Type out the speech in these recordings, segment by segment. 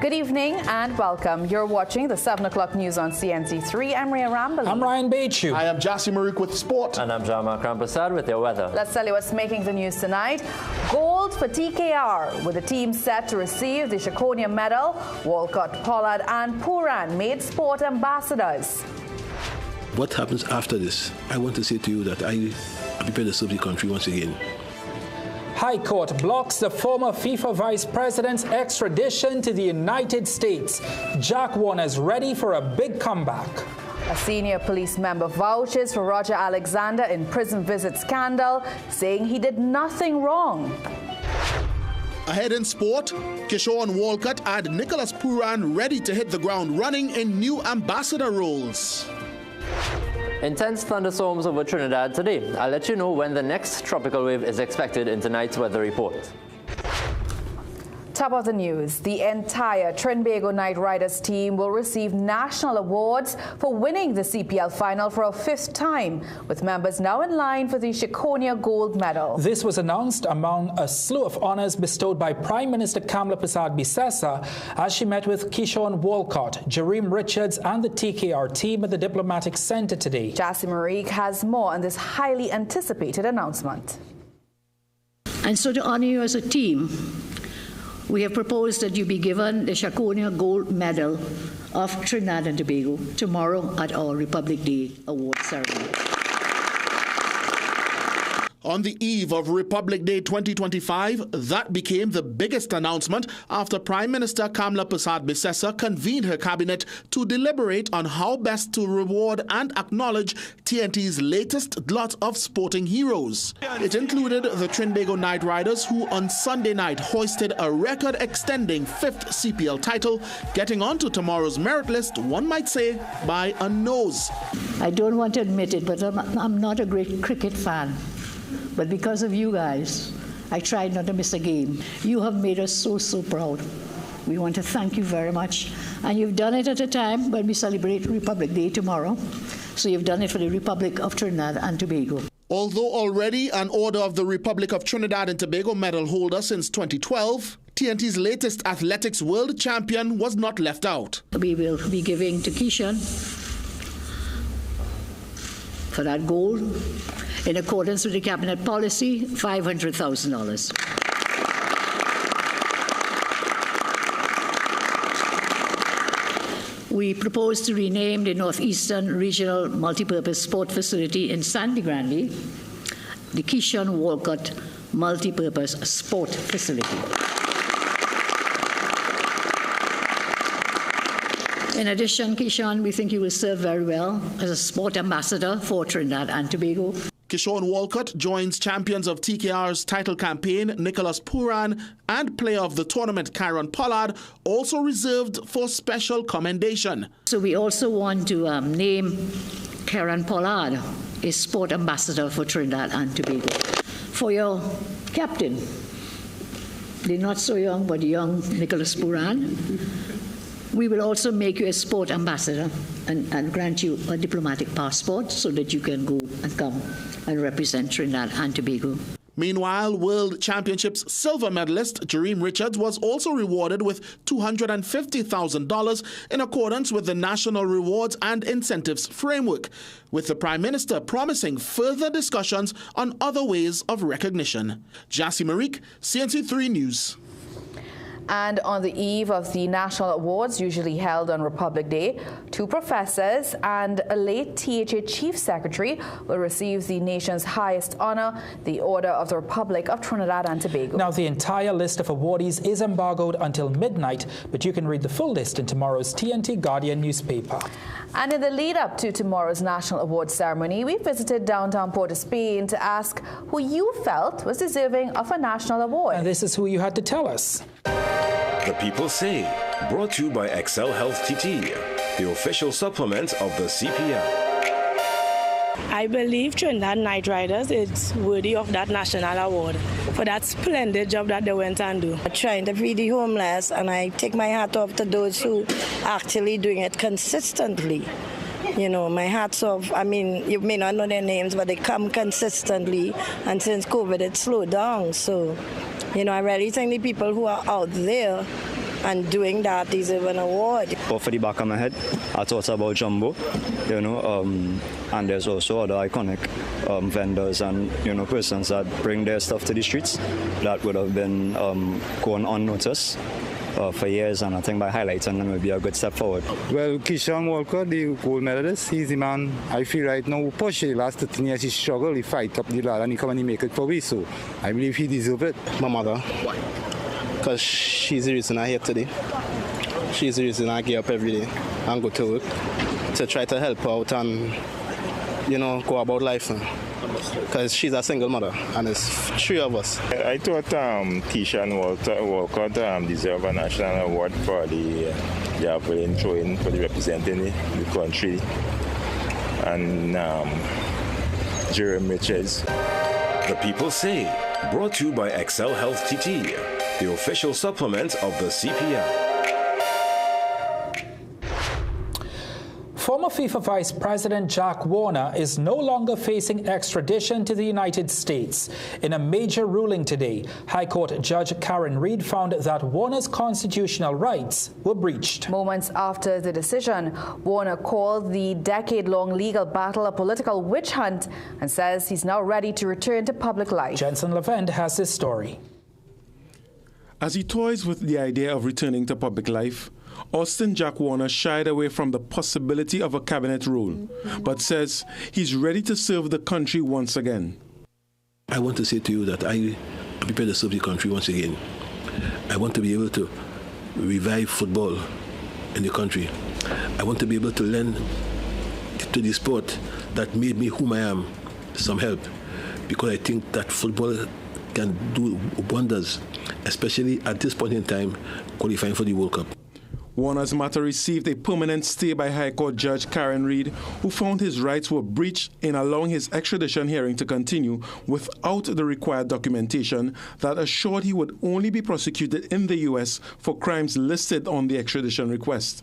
Good evening and welcome. You're watching the 7 o'clock news on CNC3. I'm Ria Ramble. I'm Ryan Bechu. I am Jassi Marik with sport. And I'm Jama Prasad with your weather. Let's tell you what's making the news tonight. Gold for TKR, with the team set to receive the Shakonia medal. Walcott, Pollard and Puran made sport ambassadors. What happens after this? I want to say to you that I am prepared to serve the country once again. High Court blocks the former FIFA Vice President's extradition to the United States. Jack Warner's ready for a big comeback. A senior police member vouches for Roger Alexander in prison visit scandal, saying he did nothing wrong. Ahead in sport, Kishore Walcott and Nicholas Puran ready to hit the ground running in new ambassador roles. Intense thunderstorms over Trinidad today. I'll let you know when the next tropical wave is expected in tonight's weather report. Top of the news, the entire Trinbago Knight Riders team will receive national awards for winning the CPL final for a fifth time, with members now in line for the Shakonia gold medal. This was announced among a slew of honors bestowed by Prime Minister Kamla Persad-Bissessar as she met with Kishore Walcott, Jareem Richards and the TKR team at the Diplomatic Center today. Jassi Marik has more on this highly anticipated announcement. And so to honor you as a team, we have proposed that you be given the Shakonia Gold Medal of Trinidad and Tobago tomorrow at our Republic Day award ceremony. On the eve of Republic Day 2025, that became the biggest announcement after Prime Minister Kamla Persad-Bissessar convened her cabinet to deliberate on how best to reward and acknowledge TNT's latest lot of sporting heroes. It included the Trinbago Knight Riders, who on Sunday night hoisted a record-extending fifth CPL title, getting onto tomorrow's merit list, one might say, by a nose. I don't want to admit it, but I'm not a great cricket fan. But because of you guys, I tried not to miss a game. You have made us so proud. We want to thank you very much. And you've done it at a time when we celebrate Republic Day tomorrow. So you've done it for the Republic of Trinidad and Tobago. Although already an Order of the Republic of Trinidad and Tobago medal holder since 2012, TNT's latest athletics world champion was not left out. We will be giving to Keishan for that gold, in accordance with the Cabinet policy, $500,000. We propose to rename the Northeastern Regional Multipurpose Sport Facility in Sandy Grande the Kishore Walcott Multipurpose Sport Facility. In addition, Kishore, we think you will serve very well as a sport ambassador for Trinidad and Tobago. Kishore Walcott joins champions of TKR's title campaign, Nicholas Puran, and player of the tournament, Karen Pollard, also reserved for special commendation. So we also want to name Karen Pollard a sport ambassador for Trinidad and Tobago. For your captain, the not so young but young Nicholas Puran, we will also make you a sport ambassador and grant you a diplomatic passport so that you can go and come and represent Trinidad and Tobago. Meanwhile, World Championships silver medalist Jareem Richards was also rewarded with $250,000 in accordance with the National Rewards and Incentives Framework, with the Prime Minister promising further discussions on other ways of recognition. Jassi Marik, CNC3 News. And on the eve of the national awards usually held on Republic Day, 2 professors and a late THA Chief Secretary will receive the nation's highest honor, the Order of the Republic of Trinidad and Tobago. Now, the entire list of awardees is embargoed until midnight, but you can read the full list in tomorrow's TNT Guardian newspaper. And in the lead up to tomorrow's national awards ceremony, we visited downtown Port of Spain to ask who you felt was deserving of a national award. And this is who you had to tell us. The People Say, brought to you by Excel Health TT, the official supplement of the CPL. I believe Trinidad Knight Riders is worthy of that national award for that splendid job that they went and do. Trying to feed the homeless, and I take my hat off to those who actually doing it consistently. You know, my hats off. I mean, you may not know their names, but they come consistently, and since COVID, it slowed down. So, you know, I really think the people who are out there and doing that deserve an award. But for the back of my head, I thought about Jumbo, and there's also other iconic vendors and, persons that bring their stuff to the streets that would have been going unnoticed for years, and I think by highlighting them would be a good step forward. Well, Keyshawn Walker, the gold medalist, he's the man I feel right now who pushed the last 13 years. He struggled, he fight up the ladder, and he come and he make it for me, so I believe he deserves it. My mother. Why? Because she's the reason I'm here today. She's the reason I get up every day and go to work to try to help out and, go about life. Because she's a single mother, and it's 3 of us. I thought Keyshawn Walker deserved a national award for the javelin throwing, for the representing the country, and Jeremy Richards. The People Say, brought to you by Excel Health TT, the official supplement of the CPL. Former FIFA Vice President Jack Warner is no longer facing extradition to the United States. In a major ruling today, High Court Judge Karen Reed found that Warner's constitutional rights were breached. Moments after the decision, Warner called the decade-long legal battle a political witch hunt and says he's now ready to return to public life. Jensen Levend has this story. As he toys with the idea of returning to public life, Austin Jack Warner shied away from the possibility of a cabinet role, but says he's ready to serve the country once again. I want to say to you that I am prepared to serve the country once again. I want to be able to revive football in the country. I want to be able to lend to the sport that made me whom I am some help, because I think that football can do wonders, especially at this point in time, qualifying for the World Cup. Warner's matter received a permanent stay by High Court Judge Karen Reed, who found his rights were breached in allowing his extradition hearing to continue without the required documentation that assured he would only be prosecuted in the U.S. for crimes listed on the extradition request.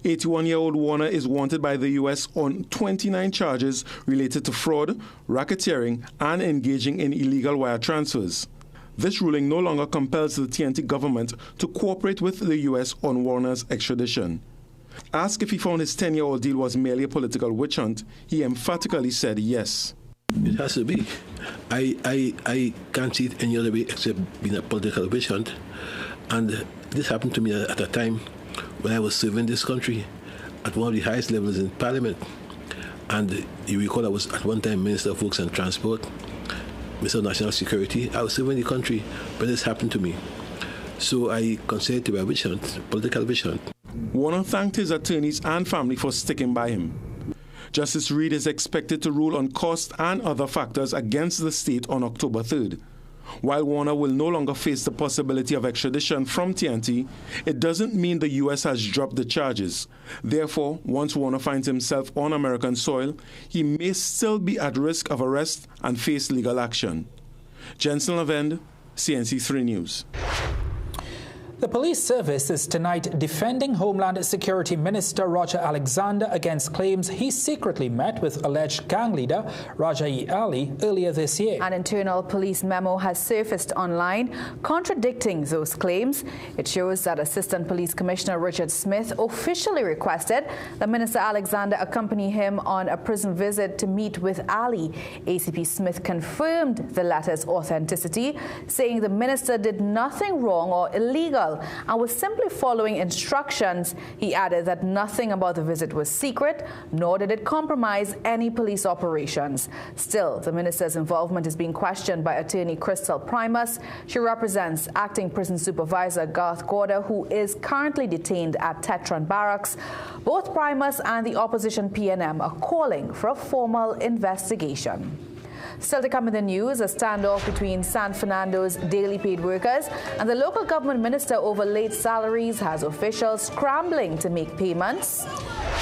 81-year-old Warner is wanted by the U.S. on 29 charges related to fraud, racketeering, and engaging in illegal wire transfers. This ruling no longer compels the TNT government to cooperate with the U.S. on Warner's extradition. Asked if he found his 10-year-old deal was merely a political witch hunt, he emphatically said yes. It has to be. I can't see it any other way except being a political witch hunt. And this happened to me at a time when I was serving this country at one of the highest levels in Parliament. And you recall I was at one time Minister of Works and Transport, Minister of National Security. I was serving the country when this happened to me. So I consider it to be a witch hunt, political witch hunt. Warner thanked his attorneys and family for sticking by him. Justice Reed is expected to rule on cost and other factors against the state on October 3rd. While Warner will no longer face the possibility of extradition from TNT, it doesn't mean the U.S. has dropped the charges. Therefore, once Warner finds himself on American soil, he may still be at risk of arrest and face legal action. Jensen Levend, CNC3 News. The police service is tonight defending Homeland Security Minister Roger Alexander against claims he secretly met with alleged gang leader Raja'i Ali earlier this year. An internal police memo has surfaced online contradicting those claims. It shows that Assistant Police Commissioner Richard Smith officially requested that Minister Alexander accompany him on a prison visit to meet with Ali. ACP Smith confirmed the letter's authenticity, saying the minister did nothing wrong or illegal and was simply following instructions. He added that nothing about the visit was secret, nor did it compromise any police operations. Still, the minister's involvement is being questioned by attorney Crystal Primus. She represents acting prison supervisor Garth Gorder, who is currently detained at Tetron Barracks. Both Primus and the opposition PNM are calling for a formal investigation. Still to come in the news, a standoff between San Fernando's daily paid workers and the local government minister over late salaries has officials scrambling to make payments.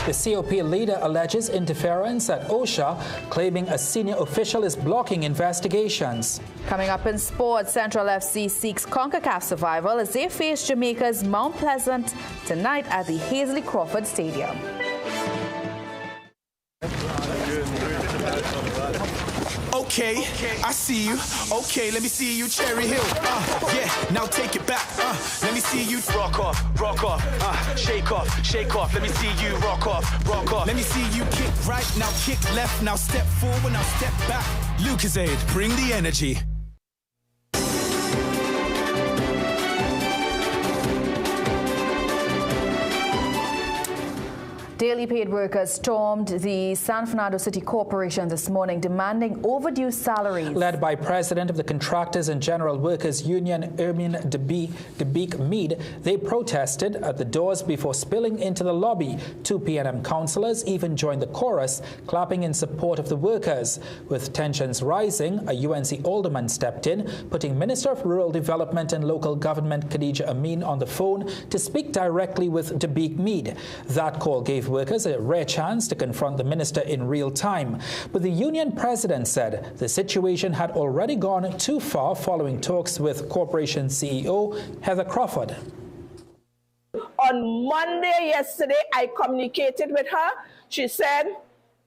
The COP leader alleges interference at OSHA, claiming a senior official is blocking investigations. Coming up in sports, Central FC seeks CONCACAF survival as they face Jamaica's Mount Pleasant tonight at the Hazley Crawford Stadium. Okay, I see you. Okay, let me see you, Cherry Hill. Yeah, now take it back. Let me see you rock off, shake off. Let me see you rock off. Let me see you kick right, now kick left, now step forward, now step back. Lucozade, bring the energy. Daily paid workers stormed the San Fernando City Corporation this morning, demanding overdue salaries. Led by President of the Contractors and General Workers Union, Ermin Debeek Mead, they protested at the doors before spilling into the lobby. 2 PNM councillors even joined the chorus, clapping in support of the workers. With tensions rising, a UNC alderman stepped in, putting Minister of Rural Development and Local Government Khadija Amin on the phone to speak directly with Debeek Mead. That call gave workers a rare chance to confront the minister in real time. But the union president said the situation had already gone too far following talks with corporation CEO Heather Crawford. On Monday yesterday, I communicated with her. She said,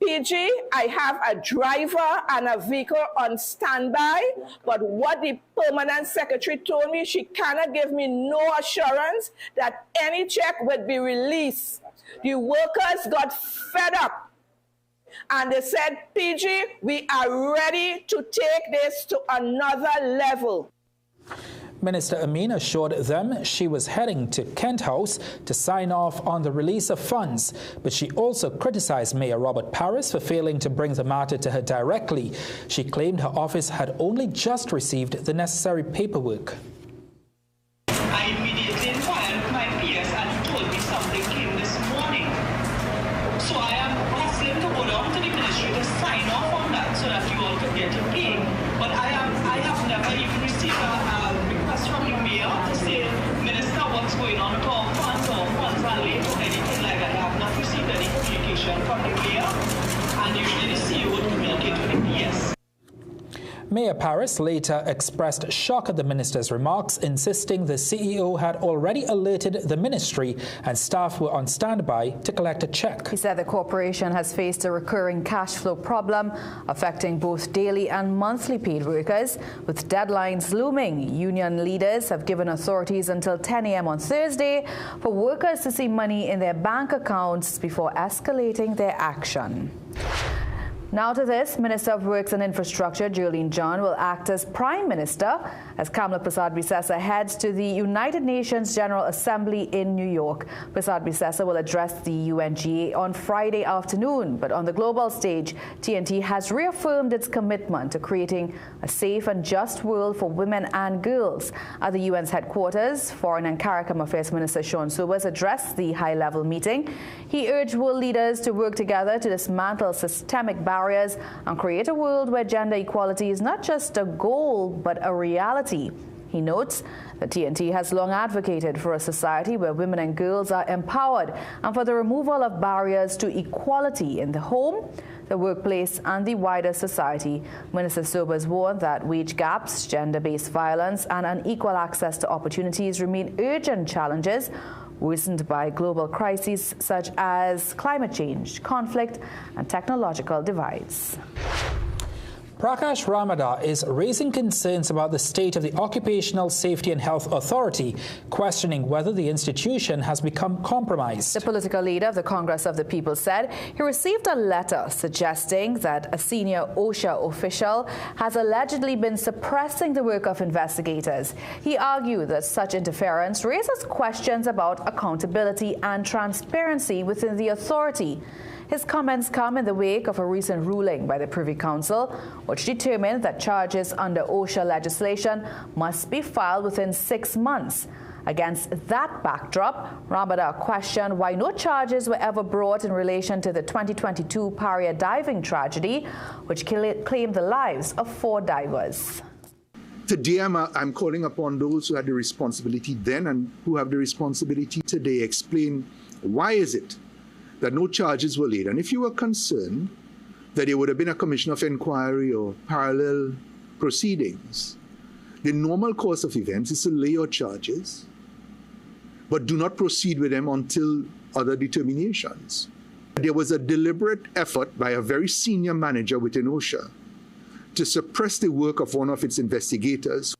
PG, I have a driver and a vehicle on standby, but what the permanent secretary told me, she cannot give me no assurance that any check would be released. The workers got fed up and they said, PG, we are ready to take this to another level. Minister Amin assured them she was heading to Kent House to sign off on the release of funds, but she also criticized Mayor Robert Parris for failing to bring the matter to her directly. She claimed her office had only just received the necessary paperwork. I immediately inquired my PS and he told me something came this morning. So I am asking to go down to the ministry to sign off on that so that you all can get your pay. But I have never even received a request from the mayor to say, Minister, what's going on with our funds or funds are late or anything like that. I have not received any communication from the mayor, and usually the CEO would communicate with the PS. Mayor Parris later expressed shock at the minister's remarks, insisting the CEO had already alerted the ministry and staff were on standby to collect a check. He said the corporation has faced a recurring cash flow problem affecting both daily and monthly paid workers. With deadlines looming, union leaders have given authorities until 10 a.m. on Thursday for workers to see money in their bank accounts before escalating their action. Now to this, Minister of Works and Infrastructure, Jolene John, will act as Prime Minister as Kamla Prasad-Bisesa heads to the United Nations General Assembly in New York. Prasad-Bisesa will address the UNGA on Friday afternoon, but on the global stage, TNT has reaffirmed its commitment to creating a safe and just world for women and girls. At the UN's headquarters, Foreign and CARICOM Affairs Minister Sean Sobers addressed the high-level meeting. He urged world leaders to work together to dismantle systemic barriers and create a world where gender equality is not just a goal, but a reality. He notes that TNT has long advocated for a society where women and girls are empowered and for the removal of barriers to equality in the home, the workplace, and the wider society. Minister Sobers warned that wage gaps, gender-based violence, and unequal access to opportunities remain urgent challenges worsened by global crises such as climate change, conflict, and technological divides. Prakash Ramada is raising concerns about the state of the Occupational Safety and Health Authority, questioning whether the institution has become compromised. The political leader of the Congress of the People said he received a letter suggesting that a senior OSHA official has allegedly been suppressing the work of investigators. He argued that such interference raises questions about accountability and transparency within the authority. His comments come in the wake of a recent ruling by the Privy Council, which determined that charges under OSHA legislation must be filed within 6 months. Against that backdrop, Ramada questioned why no charges were ever brought in relation to the 2022 Paria diving tragedy, which claimed the lives of 4 divers. Today, I'm calling upon those who had the responsibility then and who have the responsibility today. Explain why is it that no charges were laid. And if you were concerned that there would have been a commission of inquiry or parallel proceedings, the normal course of events is to lay your charges, but do not proceed with them until other determinations. There was a deliberate effort by a very senior manager within OSHA to suppress the work of one of its investigators.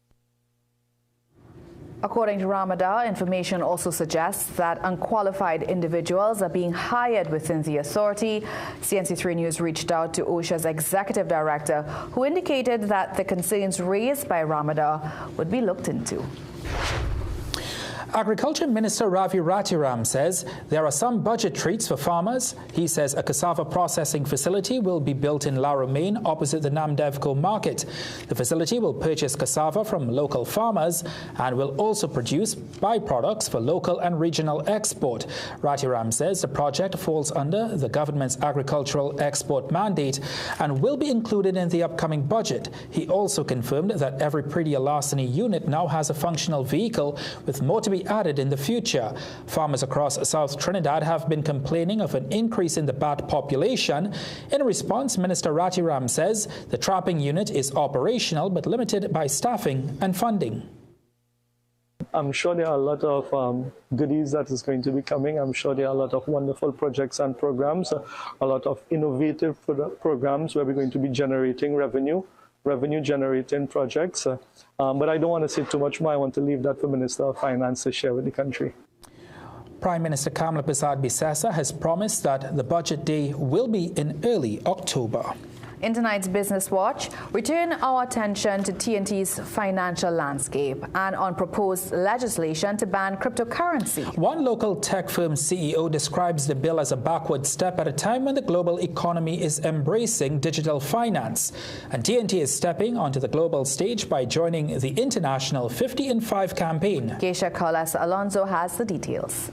According to Ramada, information also suggests that unqualified individuals are being hired within the authority. CNC3 News reached out to OSHA's executive director, who indicated that the concerns raised by Ramada would be looked into. Agriculture Minister Ravi Ratiram says there are some budget treats for farmers. He says a cassava processing facility will be built in La Romaine opposite the Namdevco market. The facility will purchase cassava from local farmers and will also produce byproducts for local and regional export. Ratiram says the project falls under the government's agricultural export mandate and will be included in the upcoming budget. He also confirmed that every Pridia Larceny unit now has a functional vehicle with more to be added in the future. Farmers across South Trinidad have been complaining of an increase in the bat population. In response, Minister Ratiram says the trapping unit is operational but limited by staffing and funding. I'm sure there are a lot of goodies that is going to be coming. I'm sure there are a lot of wonderful projects and programs, a lot of innovative programs where we're going to be generating revenue-generating projects. But I don't want to say too much more. I want to leave that for Minister of Finance to share with the country. Prime Minister Kamla Persad-Bissessar has promised that the budget day will be in early October. In tonight's Business Watch, we turn our attention to TNT's financial landscape and on proposed legislation to ban cryptocurrency. One local tech firm CEO describes the bill as a backward step at a time when the global economy is embracing digital finance. And TNT is stepping onto the global stage by joining the international 50 in 5 campaign. Geisha Carlos Alonso has the details.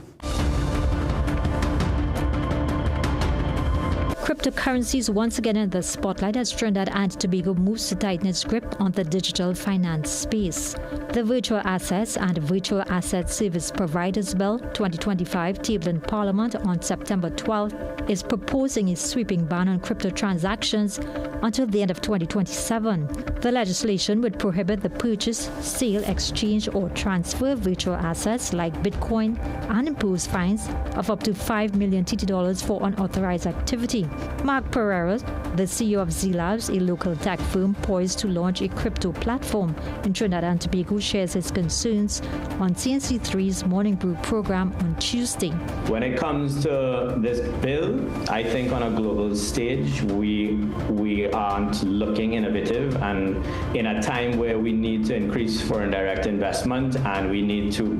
Cryptocurrencies once again in the spotlight as Trinidad and Tobago moves to tighten its grip on the digital finance space. The Virtual Assets and Virtual Asset Service Providers Bill 2025, tabled in Parliament on September 12th, is proposing a sweeping ban on crypto transactions until the end of 2027. The legislation would prohibit the purchase, sale, exchange, or transfer of virtual assets like Bitcoin and impose fines of up to $5 million TT for unauthorized activity. Mark Pereira, the CEO of Z-Labs, a local tech firm poised to launch a crypto platform in Trinidad and Tobago, shares his concerns on CNC3's Morning Brew program on Tuesday. When it comes to this bill, I think on a global stage, we aren't looking innovative, and in a time where we need to increase foreign direct investment and we need to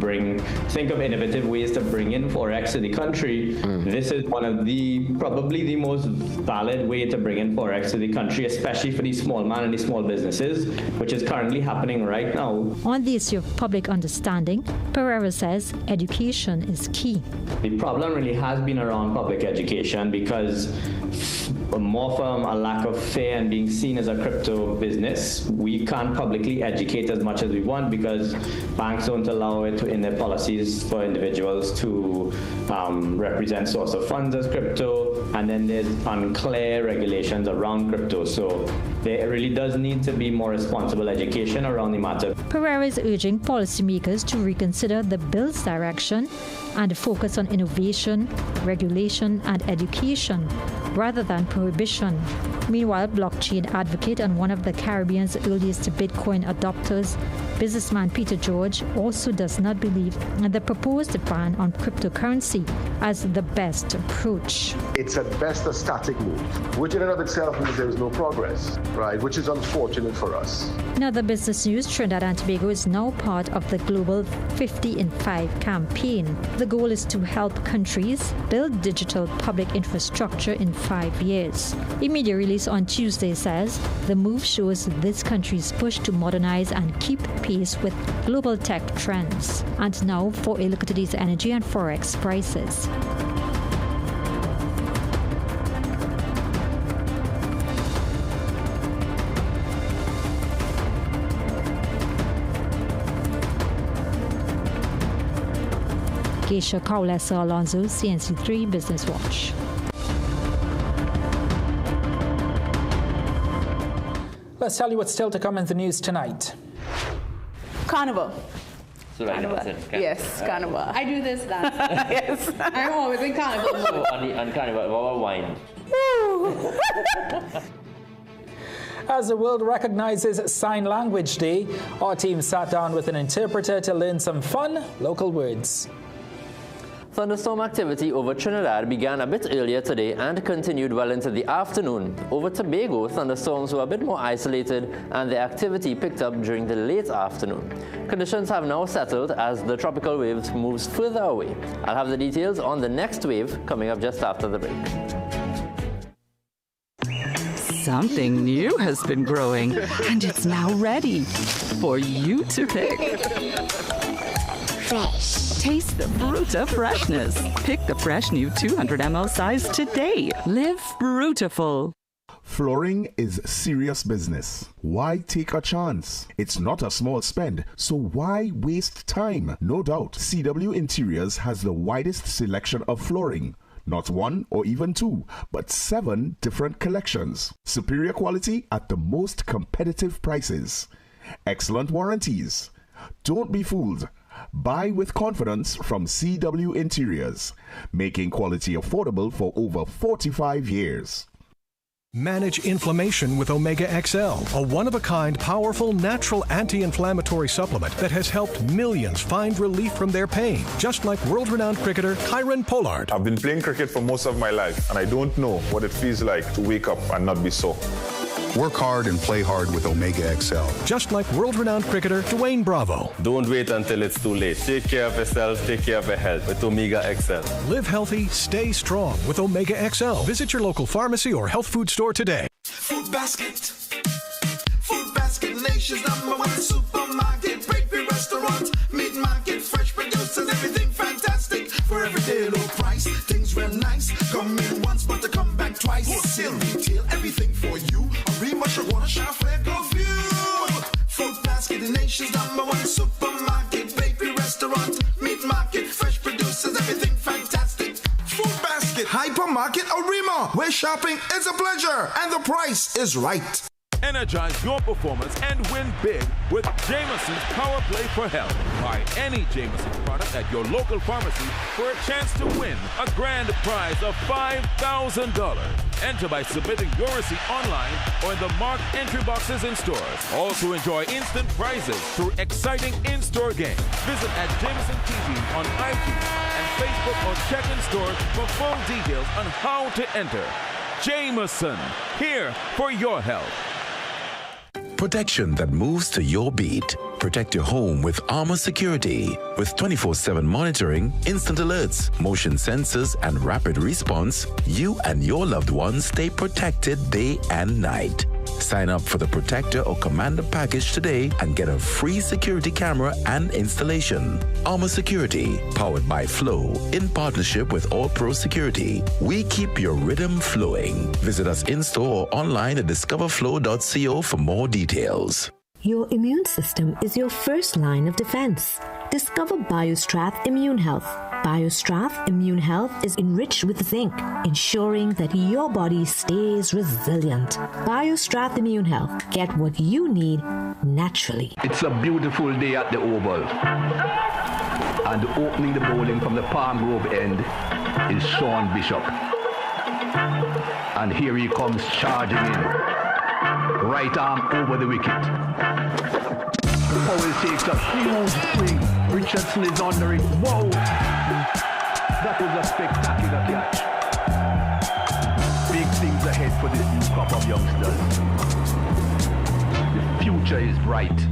think of innovative ways to bring in Forex to the country, this is one of probably the most valid way to bring in Forex to the country, especially for the small man and the small businesses, which is currently happening right now. On the issue of public understanding, Pereira says education is key. The problem really has been around public education because more from a lack of fear and being seen as a crypto business, we can't publicly educate as much as we want because banks don't allow it in their policies for individuals to represent source of funds as crypto, and then there's unclear regulations around crypto. So there really does need to be more responsible education around the matter. Pereira is urging policymakers to reconsider the bill's direction and focus on innovation, regulation, and education rather than prohibition. Meanwhile, blockchain advocate and one of the Caribbean's earliest Bitcoin adopters, businessman Peter George, also does not believe in the proposed ban on cryptocurrency as the best approach. It's at best a static move, which in and of itself means there is no progress, right? Which is unfortunate for us. In other business news, Trinidad and Tobago is now part of the global 50 in 5 campaign. The goal is to help countries build digital public infrastructure in 5 years. A media release on Tuesday says the move shows this country's push to modernize and keep pace with global tech trends. And now for a look at today's energy and forex prices. Geisha Carlos Alonso, CNC3 Business Watch. Let's tell you what's still to come in the news tonight. Carnival. So right Carnival. Carnival. Yes, Carnival. I do this dance. Yes. I'm always in Carnival mode. So on Carnival, what about wine? As the world recognizes Sign Language Day, our team sat down with an interpreter to learn some fun local words. Thunderstorm activity over Trinidad began a bit earlier today and continued well into the afternoon. Over Tobago, thunderstorms were a bit more isolated and the activity picked up during the late afternoon. Conditions have now settled as the tropical wave moves further away. I'll have the details on the next wave coming up just after the break. Something new has been growing, and it's now ready for you to pick. Fresh. Taste the Bruta freshness. Pick the fresh new 200 ml size today. Live Brutaful. Flooring is serious business. Why take a chance? It's not a small spend, so why waste time? No doubt, CW Interiors has the widest selection of flooring. Not one or even two, but 7 different collections. Superior quality at the most competitive prices. Excellent warranties. Don't be fooled. Buy with confidence from CW Interiors, making quality affordable for over 45 years. Manage inflammation with Omega XL, a one-of-a-kind, powerful, natural anti-inflammatory supplement that has helped millions find relief from their pain, just like world-renowned cricketer Kyron Pollard. I've been playing cricket for most of my life, and I don't know what it feels like to wake up and not be sore. Work hard and play hard with Omega XL. Just like world-renowned cricketer Dwayne Bravo. Don't wait until it's too late. Take care of yourself, take care of your health with Omega XL. Live healthy, stay strong with Omega XL. Visit your local pharmacy or health food store today. Food Basket. Food Basket, nation's #1 supermarket. Bakery, restaurant, meat market, fresh producers, everything fantastic. For everyday low price, things real nice. Come in once, but to come back twice. Wholesale retail, everything for you. Rima, Shawana, Shafle, go view. Food Basket, the nation's #1 supermarket. Bakery, restaurant, meat market, fresh producers, everything fantastic. Food Basket, hypermarket, Arima, where shopping is a pleasure and the price is right. Energize your performance and win big with Jameson's Power Play for Health. Buy any Jameson product at your local pharmacy for a chance to win a grand prize of $5,000. Enter by submitting your receipt online or in the marked entry boxes in stores. Also enjoy instant prizes through exciting in-store games. Visit at Jameson TV on IG and Facebook or check in stores for full details on how to enter. Jameson, here for your health. Protection that moves to your beat. Protect your home with Armor Security. With 24/7 monitoring, instant alerts, motion sensors, and rapid response, you and your loved ones stay protected day and night. Sign up for the Protector or Commander package today and get a free security camera and installation. Armor Security, powered by Flow, in partnership with All Pro Security. We keep your rhythm flowing. Visit us in-store or online at discoverflow.co for more details. Your immune system is your first line of defense. Discover BioStrath Immune Health. BioStrath Immune Health is enriched with zinc, ensuring that your body stays resilient. BioStrath Immune Health. Get what you need naturally. It's a beautiful day at the Oval. And opening the bowling from the Palm Grove end is Sean Bishop. And here he comes charging in. Right arm over the wicket. Powell takes a huge swing. Richardson is under it. Whoa! That was a spectacular catch. Big things ahead for this new crop of youngsters. The future is bright.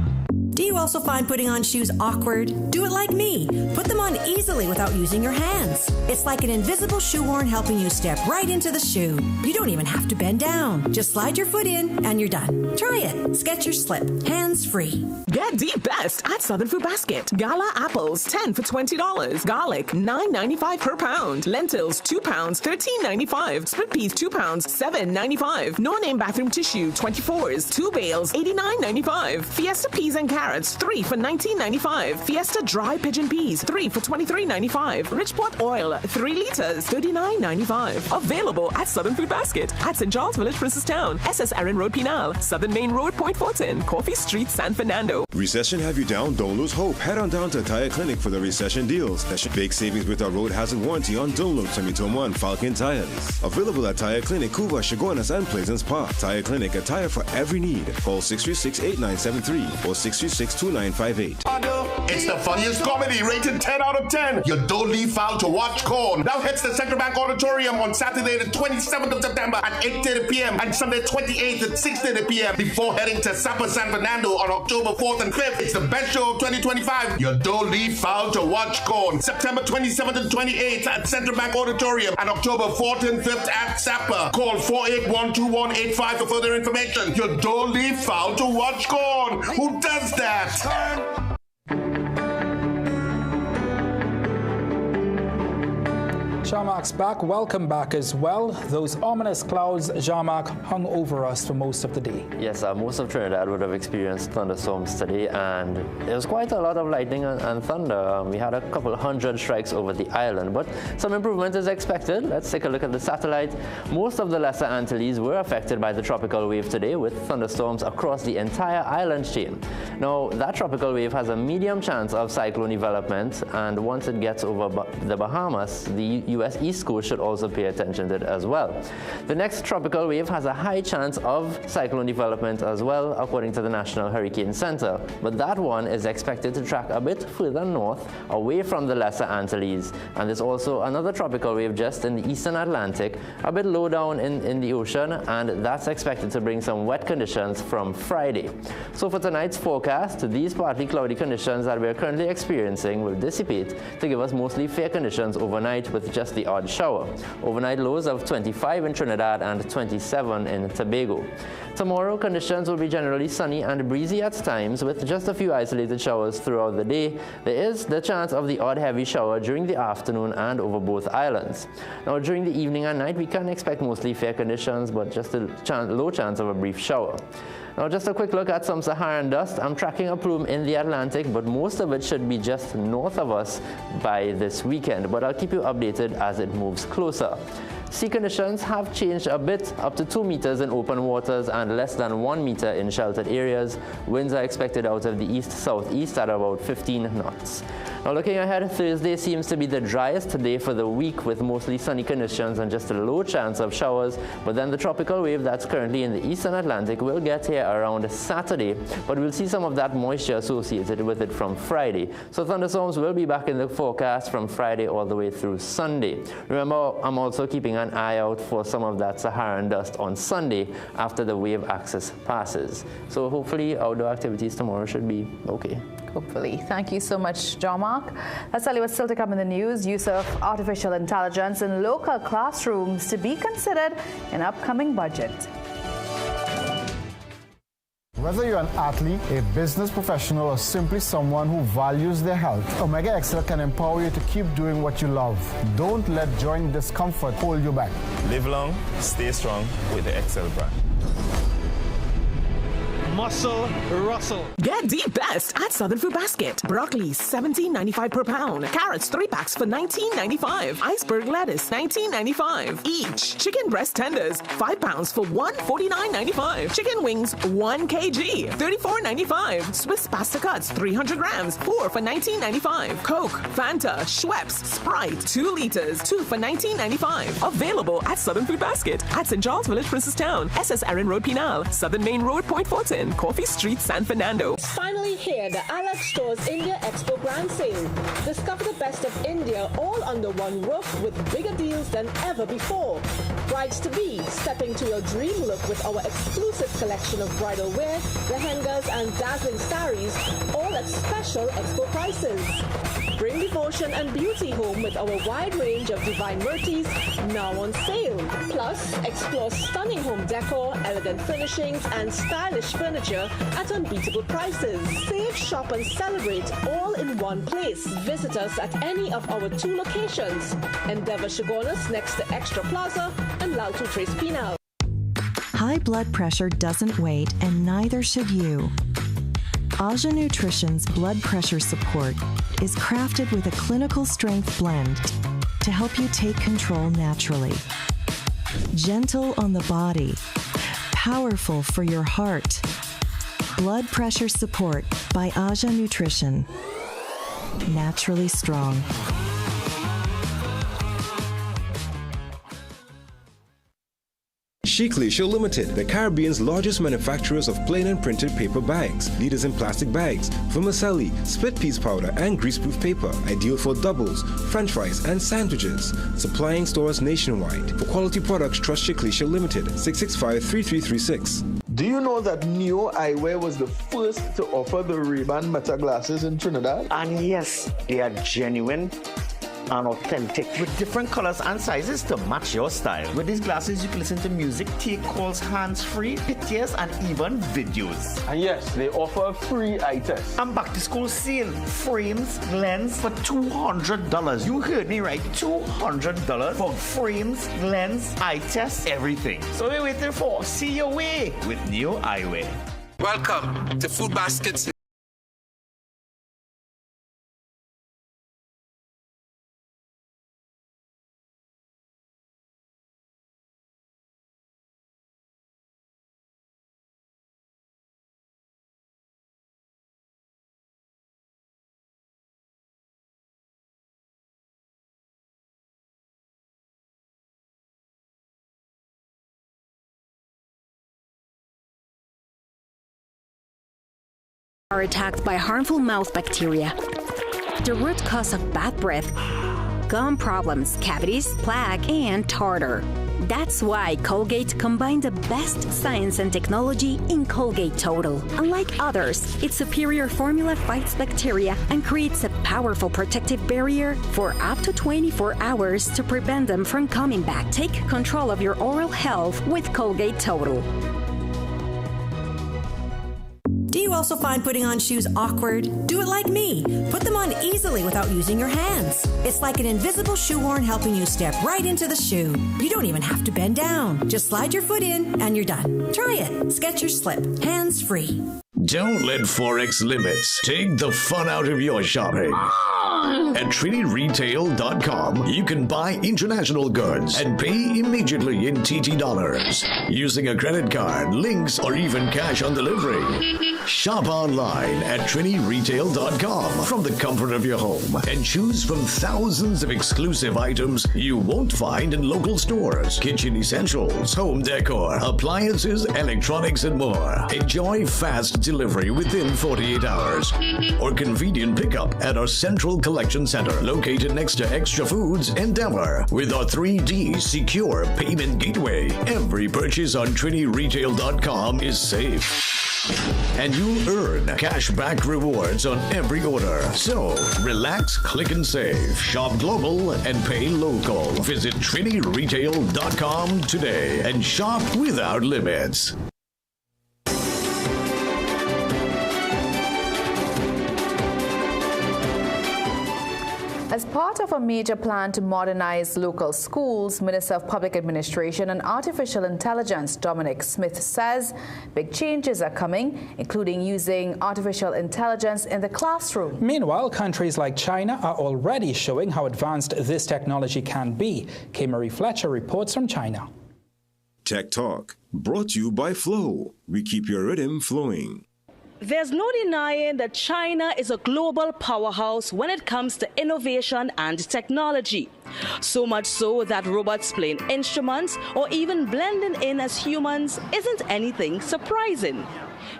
Do you also find putting on shoes awkward? Do it like me. Put them on easily without using your hands. It's like an invisible shoehorn helping you step right into the shoe. You don't even have to bend down. Just slide your foot in and you're done. Try it. Skechers Slip. Hands free. Get the best at Southern Food Basket. Gala apples, 10 for $20. Garlic, $9.95 per pound. Lentils, 2 pounds, $13.95. Split peas, 2 pounds, $7.95. No-name bathroom tissue, 24s. 2 bales, $89.95. Fiesta peas and carrots, 3 for $19.95. Fiesta dry pigeon peas, 3 for for $23.95. Richport oil, 3 liters, $39.95. Available at Southern Food Basket at St. Charles Village, Princetown, SS Erin Road, Pinal, Southern Main Road, Point Fortin, Coffee Street, San Fernando. Recession have you down? Don't lose hope. Head on down to Tire Clinic for the recession deals. Big savings with our road hazard warranty on Dunlop, Sumitomo, and Falcon tires. Available at Tire Clinic, Cuba, Chaguanas, and Plaisance Park. Tire Clinic, a tire for every need. Call 636-8973 or 636-2958. It's the funniest comedy, rated 10 out of 10. You don't leave foul to watch corn. Now hits the Central Bank Auditorium on Saturday the 27th of September at 8:30 p.m. and Sunday 28th at 6:30 p.m. before heading to Sapa San Fernando on October 4th and 5th. It's the best show of 2025. You don't leave foul to watch corn. September 27th and 28th at Central Bank Auditorium and October 4th and 5th at Sapa. Call 481-2185 for further information. You don't leave foul to watch corn. Who does that? Jean-Marc's back. Welcome back as well. Those ominous clouds, Jean-Marc, hung over us for most of the day. Yes, most of Trinidad would have experienced thunderstorms today, and there was quite a lot of lightning and thunder. We had a couple hundred strikes over the island, but some improvement is expected. Let's take a look at the satellite. Most of the Lesser Antilles were affected by the tropical wave today, with thunderstorms across the entire island chain. Now, that tropical wave has a medium chance of cyclone development, and once it gets over the Bahamas, the U.S. East Coast should also pay attention to it as well. The next tropical wave has a high chance of cyclone development as well, according to the National Hurricane Center, but that one is expected to track a bit further north, away from the Lesser Antilles. And there's also another tropical wave just in the eastern Atlantic, a bit low down in the ocean, and that's expected to bring some wet conditions from Friday. So for tonight's forecast, these partly cloudy conditions that we're currently experiencing will dissipate to give us mostly fair conditions overnight, with just the odd shower. Overnight lows of 25 in Trinidad and 27 in Tobago. Tomorrow, conditions will be generally sunny and breezy at times, with just a few isolated showers throughout the day. There is the chance of the odd heavy shower during the afternoon and over both islands. Now, during the evening and night, we can expect mostly fair conditions, but just a low chance of a brief shower. Now, just a quick look at some Saharan dust. I'm tracking a plume in the Atlantic, but most of it should be just north of us by this weekend. But I'll keep you updated as it moves closer. Sea conditions have changed a bit, up to 2 meters in open waters and less than 1 meter in sheltered areas. Winds are expected out of the east-southeast at about 15 knots. Now, looking ahead, Thursday seems to be the driest day for the week, with mostly sunny conditions and just a low chance of showers. But then the tropical wave that's currently in the eastern Atlantic will get here around Saturday, but we'll see some of that moisture associated with it from Friday. So thunderstorms will be back in the forecast from Friday all the way through Sunday. Remember, I'm also keeping an eye out for some of that Saharan dust on Sunday after the wave axis passes. So hopefully outdoor activities tomorrow should be okay. Hopefully. Thank you so much, Jean-Marc. Let's tell you what's still to come in the news. Use of artificial intelligence in local classrooms to be considered in upcoming budget. Whether you're an athlete, a business professional, or simply someone who values their health, Omega XL can empower you to keep doing what you love. Don't let joint discomfort hold you back. Live long, stay strong with the XL brand. Muscle Russell. Get the best at Southern Food Basket. Broccoli, $17.95 per pound. Carrots, 3 packs for $19.95. Iceberg lettuce, $19.95 each. Chicken breast tenders, 5 pounds for $149.95. Chicken wings, 1 kg, $34.95. Swiss pasta cuts, 300 grams, 4 for $19.95. Coke, Fanta, Schweppes, Sprite, 2 liters, 2 for $19.95. Available at Southern Food Basket at St. Charles Village, Princetown, SS Erin Road, Pinal, Southern Main Road, Point Fortin, Coffee Street, San Fernando. Finally here, the Alex Stores India Expo Grand Sale. Discover the best of India all under one roof with bigger deals than ever before. Brides-to-be, step into your dream look with our exclusive collection of bridal wear, lehengas and dazzling saris, all at special expo prices. Bring devotion and beauty home with our wide range of divine murtis now on sale. Plus, explore stunning home decor, elegant finishings, and stylish furniture at unbeatable prices. Save, shop, and celebrate all in one place. Visit us at any of our 2 locations, Endeavour Chaguanas next to Extra Plaza and Laltu Tres Pinal. High blood pressure doesn't wait, and neither should you. OSHA Nutrition's blood pressure support is crafted with a clinical strength blend to help you take control naturally. Gentle on the body, powerful for your heart. Blood pressure support by OSHA Nutrition. Naturally strong. Shiklisha Limited, the Caribbean's largest manufacturers of plain and printed paper bags, leaders in plastic bags, vermicelli, split piece powder, and greaseproof paper, ideal for doubles, french fries, and sandwiches. Supplying stores nationwide. For quality products, trust Shiklisha Limited, 665-3336. Do you know that Neo Eyewear was the first to offer the Ray-Ban Meta glasses in Trinidad? And yes, they are genuine and authentic with different colors and sizes to match your style. With these glasses, you can listen to music, take calls hands-free, pictures, and even videos. And yes, they offer a free eye test. And back to school sale. Frames, lens for $200. You heard me right, $200 for frames, lens, eye test, everything. So what are you waiting for? See your way with Neo Eyewear. Welcome to Food Baskets. Are attacked by harmful mouth bacteria. The root cause of bad breath, gum problems, cavities, plaque, and tartar. That's why Colgate combined the best science and technology in Colgate Total. Unlike others, its superior formula fights bacteria and creates a powerful protective barrier for up to 24 hours to prevent them from coming back. Take control of your oral health with Colgate Total. Do you also find putting on shoes awkward? Do it like me. Put them on easily without using your hands. It's like an invisible shoehorn helping you step right into the shoe. You don't even have to bend down. Just slide your foot in and you're done. Try it. Skechers Slip. Hands free. Don't let Forex limits take the fun out of your shopping. At TrinityRetail.com, you can buy international goods and pay immediately in TT dollars using a credit card, links, or even cash on delivery. Shop online at TrinityRetail.com from the comfort of your home and choose from thousands of exclusive items you won't find in local stores. Kitchen essentials, home decor, appliances, electronics, and more. Enjoy fast delivery within 48 hours or convenient pickup at our Central Collection Center located next to Extra Foods and Denver. With our 3D secure payment gateway, every purchase on TrinityRetail.com is safe. And you'll earn cashback rewards on every order. So, relax, click and save. Shop global and pay local. Visit TrinityRetail.com today and shop without limits. As part of a major plan to modernize local schools, Minister of Public Administration and Artificial Intelligence Dominic Smith says big changes are coming, including using artificial intelligence in the classroom. Meanwhile, countries like China are already showing how advanced this technology can be. K. Marie Fletcher reports from China. Tech Talk, brought to you by Flow. We keep your rhythm flowing. There's no denying that China is a global powerhouse when it comes to innovation and technology. So much so that robots playing instruments or even blending in as humans isn't anything surprising.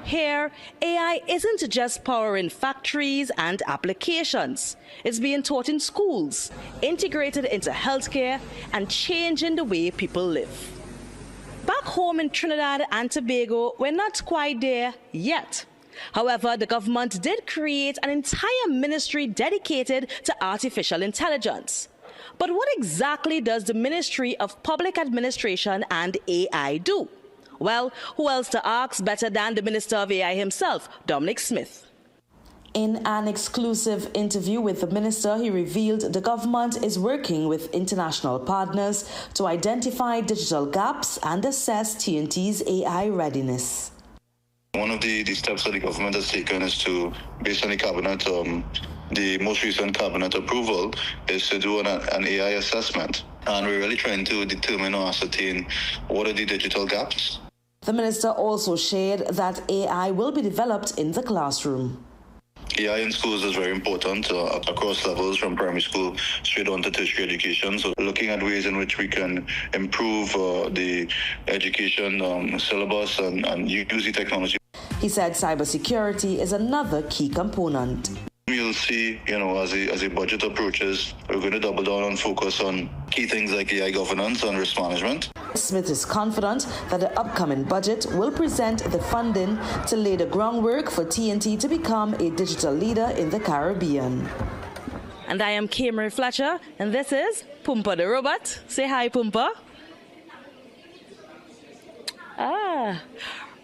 Here, AI isn't just powering factories and applications. It's being taught in schools, integrated into healthcare, and changing the way people live. Back home in Trinidad and Tobago, we're not quite there yet. However, the government did create an entire ministry dedicated to artificial intelligence. But what exactly does the Ministry of Public Administration and AI do? Well, who else to ask better than the Minister of AI himself, Dominic Smith? In an exclusive interview with the minister, he revealed the government is working with international partners to identify digital gaps and assess TNT's AI readiness. One of the steps that the government has taken is to, based on the cabinet the most recent cabinet approval is to do an AI assessment. And we're really trying to determine or ascertain what are the digital gaps. The minister also shared that AI will be developed in the classroom. AI in schools is very important across levels, from primary school straight on to tertiary education. So looking at ways in which we can improve the education syllabus and use the technology. He said cybersecurity is another key component. You'll see, as a budget approaches, we're going to double down and focus on key things like AI governance and risk management. Smith is confident that the upcoming budget will present the funding to lay the groundwork for TNT to become a digital leader in the Caribbean. And I am Kamery Fletcher, and this is Pumpa the Robot. Say hi, Pumpa.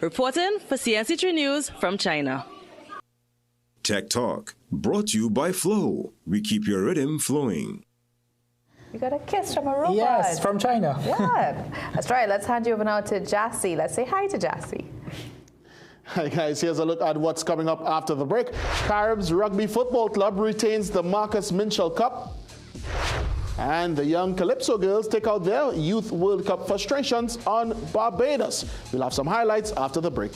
Reporting for CNC3 News from China. Tech Talk, brought to you by Flow. We keep your rhythm flowing. You got a kiss from a robot. Yes, from China. Yeah, that's right. Let's hand you over now to Jassy. Let's say hi to Jassy. Hi guys, here's a look at what's coming up after the break. Caribs Rugby Football Club retains the Marcus Minchell Cup. And the young Calypso girls take out their Youth World Cup frustrations on Barbados. We'll have some highlights after the break.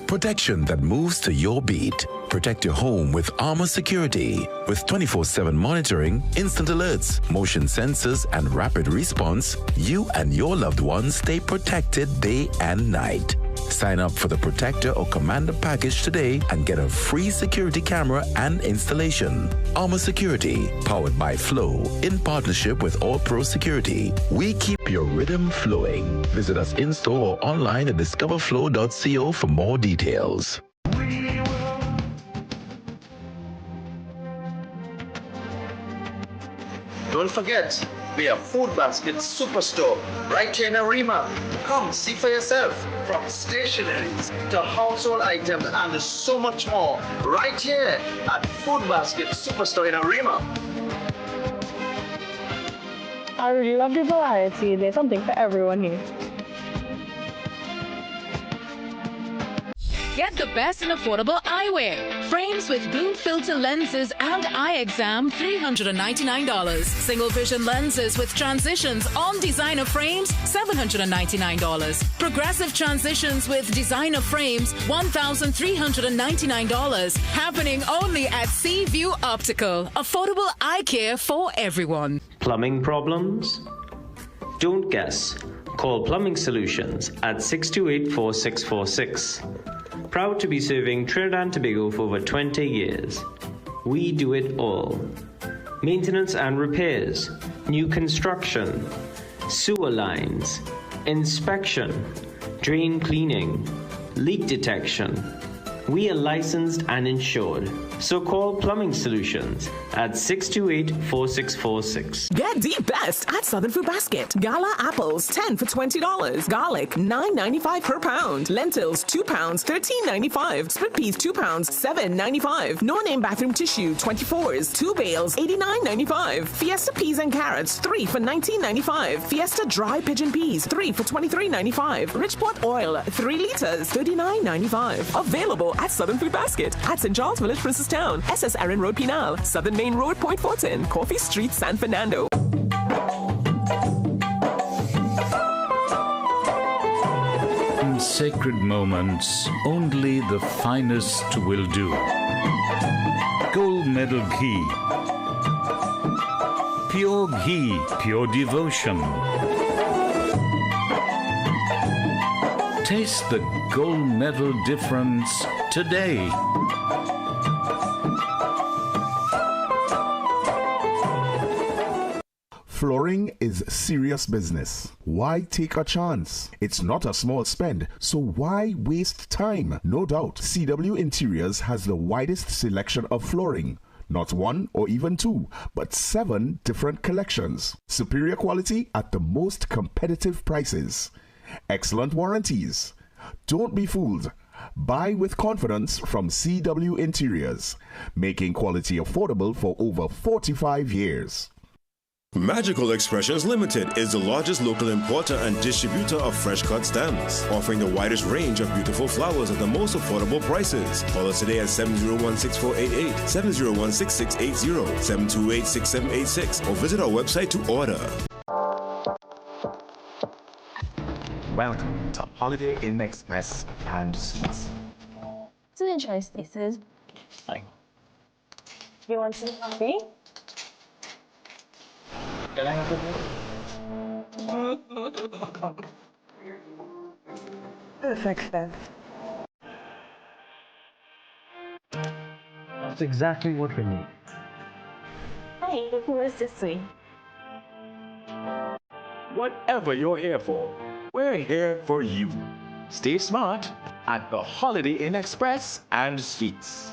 Protection that moves to your beat. Protect your home with Armor Security. With 24/7 monitoring, instant alerts, motion sensors, and rapid response, you and your loved ones stay protected day and night. Sign up for the Protector or Commander package today and get a free security camera and installation. Armor Security, powered by Flow, in partnership with All Pro Security. We keep your rhythm flowing. Visit us in store or online at discoverflow.co for more details. Don't forget, we are Food Basket Superstore right here in Arima. Come see for yourself. From stationeries to household items and so much more right here at Food Basket Superstore in Arima. I really love the variety. There's something for everyone here. Get the best in affordable eyewear. Frames with blue filter lenses and eye exam, $399. Single vision lenses with transitions on designer frames, $799. Progressive transitions with designer frames, $1,399. Happening only at Seaview Optical. Affordable eye care for everyone. Plumbing problems? Don't guess. Call Plumbing Solutions at 628-4646. Proud to be serving Trinidad and Tobago for over 20 years. We do it all. Maintenance and repairs, new construction, sewer lines, inspection, drain cleaning, leak detection. We are licensed and insured. So call Plumbing Solutions at 628-4646. Get the best at Southern Food Basket. Gala apples, 10 for $20. Garlic, $9.95 per pound. Lentils, 2 pounds, $13.95. Split peas, 2 pounds, $7.95. No-name bathroom tissue, 24s. 2 bales, $89.95. Fiesta peas and carrots, 3 for $19.95. Fiesta dry pigeon peas, 3 for $23.95. Richport oil, 3 liters, $39.95. Available at Southern Food Basket at St. Charles Village, Princess Town, SS Erin Road, Pinal, Southern Main Road, Point Fortin, Coffee Street, San Fernando. In sacred moments, only the finest will do. Gold medal ghee. Pure ghee, pure devotion. Taste the gold medal difference today. Flooring is serious business. Why take a chance? It's not a small spend, so why waste time? No doubt, CW Interiors has the widest selection of flooring. Not 1 or even 2, but 7 different collections. Superior quality at the most competitive prices. Excellent warranties. Don't be fooled. Buy with confidence from CW Interiors, making quality affordable for over 45 years. Magical Expressions Limited is the largest local importer and distributor of fresh cut stems, offering the widest range of beautiful flowers at the most affordable prices. Call us today at 701-6488, 701-6680, 728-6786, or visit our website to order. Welcome to Holiday Inn Express and Suites. It's an interesting places. Hi. You want some coffee? Can I have a Perfect then. That's exactly what we need. Hey, who is this way? Whatever you're here for, we're here for you. Stay smart at the Holiday Inn Express and Suites.